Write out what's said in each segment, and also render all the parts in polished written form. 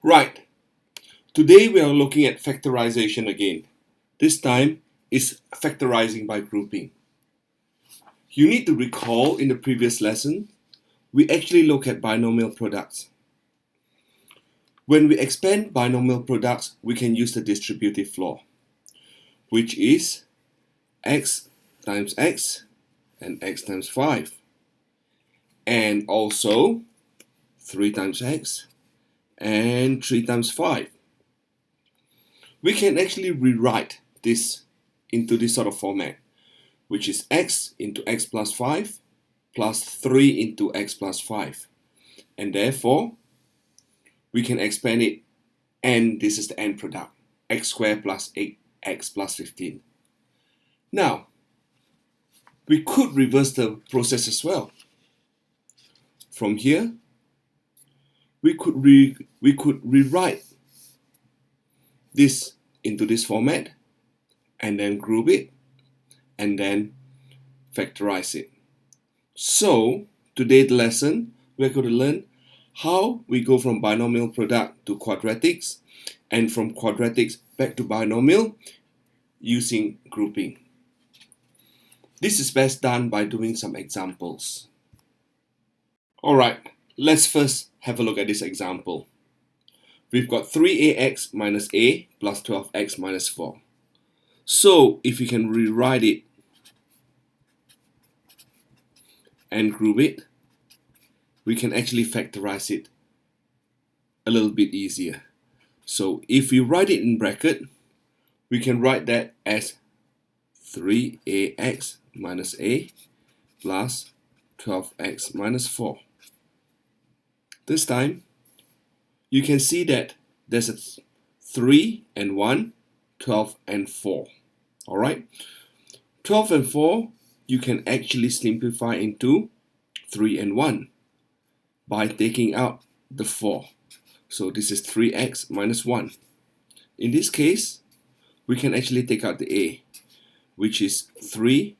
Right, today we are looking at factorization again. This time is factorizing by grouping. You need to recall in the previous lesson, we actually look at binomial products. When we expand binomial products, we can use the distributive law, which is x times x and x times 5. And also 3 times x and 3 times 5. We can actually rewrite this into this sort of format, which is x into x plus 5 plus 3 into x plus 5. And therefore, we can expand it, and this is the end product, x squared plus 8x plus 15. Now, we could reverse the process as well. From here, we could rewrite this into this format and then group it and then factorize it. So today's lesson, we're going to learn how we go from binomial product to quadratics and from quadratics back to binomial using grouping. This is best done by doing some examples. Alright, let's first have a look at this example. We've got 3ax minus a plus 12x minus 4. So if we can rewrite it and group it, we can actually factorize it a little bit easier. So if we write it in bracket, we can write that as 3ax minus a plus 12x minus 4. This time, you can see that there's a 3 and 1, 12 and 4. Alright? 12 and 4, you can actually simplify into 3 and 1 by taking out the 4. So this is 3x minus 1. In this case, we can actually take out the a, which is 3x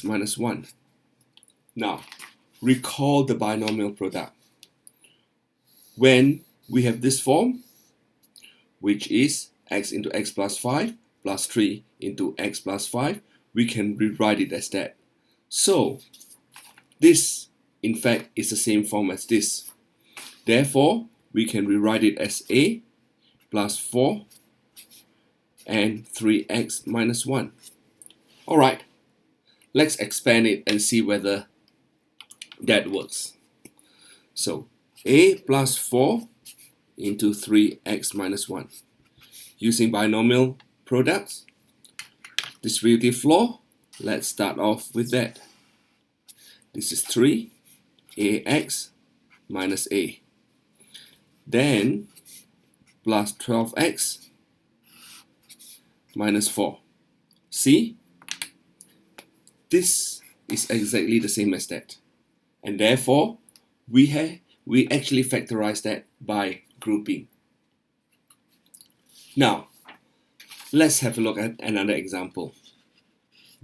minus 1. Now, recall the binomial product. When we have this form, which is x into x plus 5 plus 3 into x plus 5, we can rewrite it as that. So, this, in fact, is the same form as this. Therefore, we can rewrite it as a plus 4 and 3x minus 1. Alright, let's expand it and see whether that works. So, a plus 4 into 3x minus 1. Using binomial products, distributive law, let's start off with that. This is 3ax minus a. Then plus 12x minus 4. See? This is exactly the same as that. And therefore, we actually factorize that by grouping. Now, let's have a look at another example.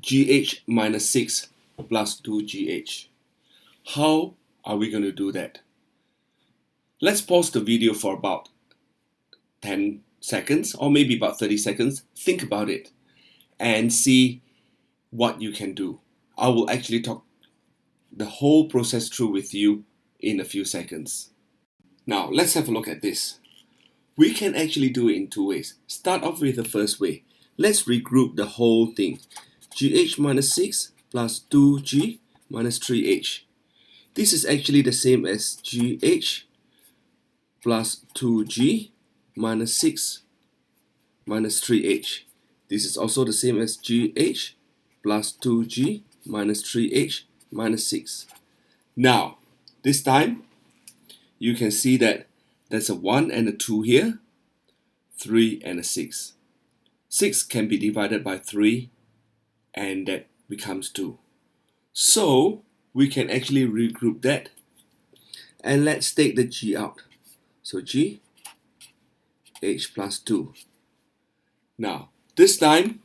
GH minus 6 plus 2GH. How are we going to do that? Let's pause the video for about 10 seconds or maybe about 30 seconds. Think about it and see what you can do. I will actually talk the whole process through with you in a few seconds. Now, let's have a look at this. We can actually do it in two ways. Start off with the first way. Let's regroup the whole thing. GH minus 6 plus 2G minus 3H. This is actually the same as GH plus 2G minus 6 minus 3H. This is also the same as GH plus 2G minus 3H minus 6. Now, this time, you can see that there's a 1 and a 2 here, 3 and a 6. 6 can be divided by 3, and that becomes 2. So, we can actually regroup that, and let's take the G out. So, G, H plus 2. Now, this time,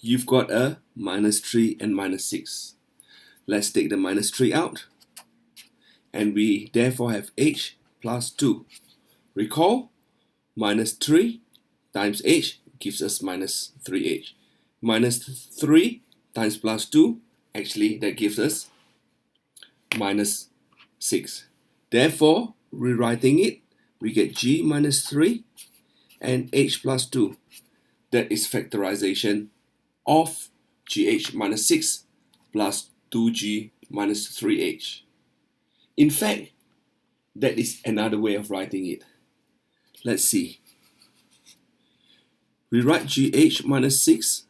you've got a minus 3 and minus 6. Let's take the minus 3 out, and we therefore have H plus 2. Recall, minus 3 times h gives us minus 3h. Minus 3 times plus 2, actually that gives us minus 6. Therefore, rewriting it, we get g minus 3 and h plus 2. That is factorization of gh minus 6 plus 2g minus 3h. In fact, that is another way of writing it. Let's see. We write gh minus 6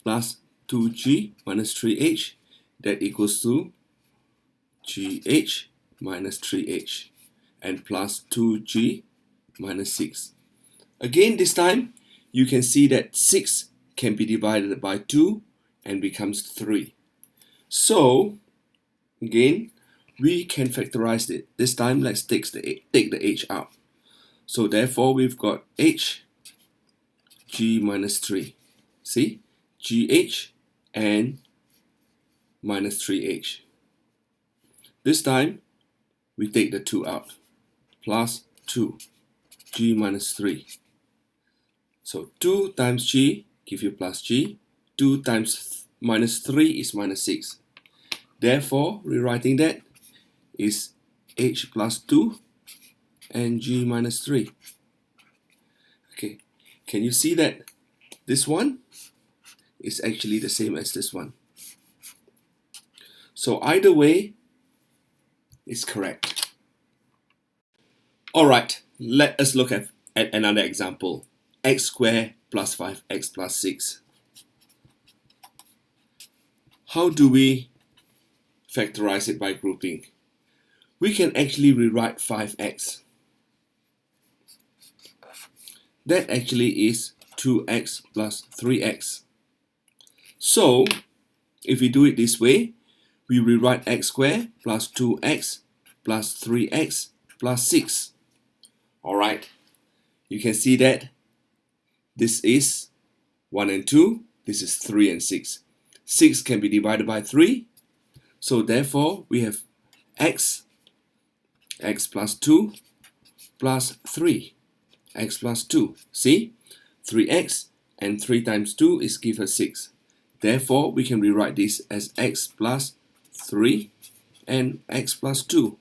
plus 2g minus 3h. That equals to gh minus 3h and plus 2g minus 6. Again, this time, you can see that 6 can be divided by 2 and becomes 3. So, again, we can factorize it. This time, let's take the h out. So therefore, we've got h g minus 3. See? gh and minus 3h. This time, we take the 2 out. Plus 2. G minus 3. So 2 times g give you plus g. 2 times minus 3 is minus 6. Therefore, rewriting that is h plus 2 and g minus 3. Okay, can you see that this one is actually the same as this one? So either way is correct. Alright, let us look at another example. X squared plus 5x plus 6. How do we factorize it by grouping? We can actually rewrite 5x. That actually is 2x plus 3x. So, if we do it this way, we rewrite x squared plus 2x plus 3x plus 6. Alright, you can see that this is 1 and 2, this is 3 and 6. 6 can be divided by 3, so therefore we have x plus 2 plus 3, x plus 2. See? 3x and 3 times 2 is give us 6. Therefore, we can rewrite this as x plus 3 and x plus 2.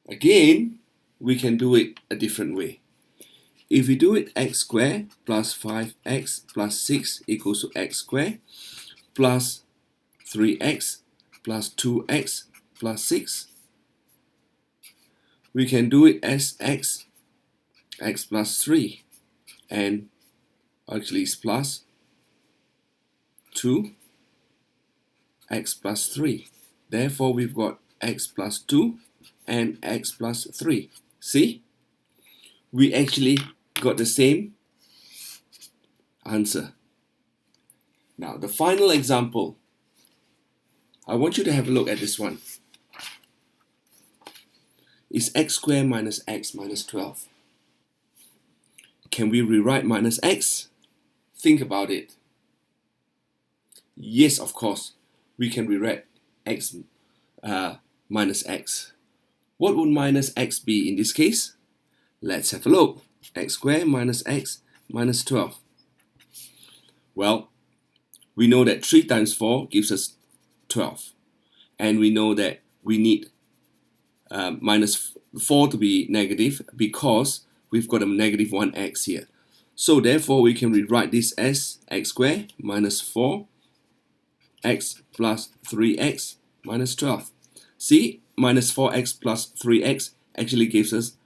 Again, we can do it a different way. If we do it x squared plus 5x plus 6 equals to x squared plus 3x plus 2x plus 6, we can do it as x plus 3 and actually it's plus 2 x plus 3. Therefore, we've got x plus 2 and x plus 3. See? We actually got the same answer. Now, the final example. I want you to have a look at this one. Is x squared minus x minus 12. Can we rewrite minus x? Think about it. Yes, of course. We can rewrite x minus x. What would minus x be in this case? Let's have a look. X squared minus x minus 12. Well, we know that 3 times 4 gives us 12. And we know that we need minus 4 to be negative because we've got a negative 1x here. So therefore, we can rewrite this as x squared minus 4 x plus 3x minus 12. See, minus 4x plus 3x actually gives us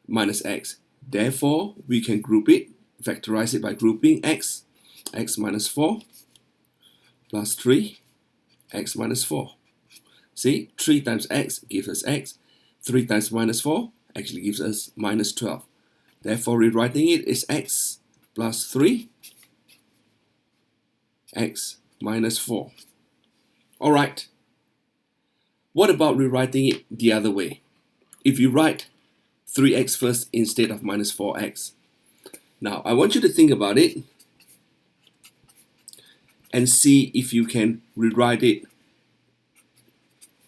minus x. Therefore, we can group it, factorize it by grouping x minus 4 plus 3, x minus 4. See, 3 times x gives us x, 3 times minus 4 actually gives us minus 12. Therefore, rewriting it is x plus 3, x minus 4. Alright, what about rewriting it the other way? If you write 3x first instead of minus 4x. Now, I want you to think about it and see if you can rewrite it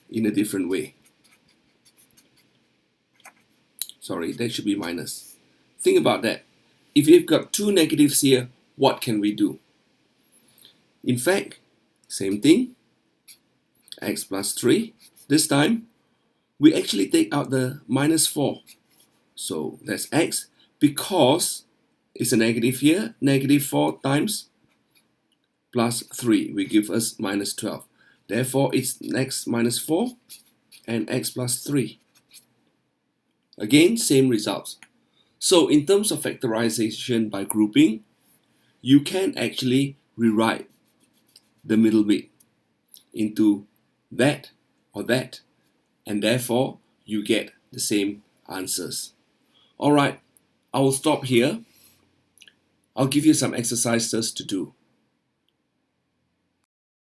in a different way. Sorry, that should be minus. Think about that. If you've got two negatives here, what can we do? In fact, same thing, x plus 3. This time, we actually take out the minus 4. So that's x, because it's a negative here, negative 4 times plus 3 will give us minus 12. Therefore, it's x minus 4 and x plus 3. Again, same results. So in terms of factorization by grouping, you can actually rewrite the middle bit into that or that, and therefore you get the same answers. Alright, I will stop here. I'll give you some exercises to do.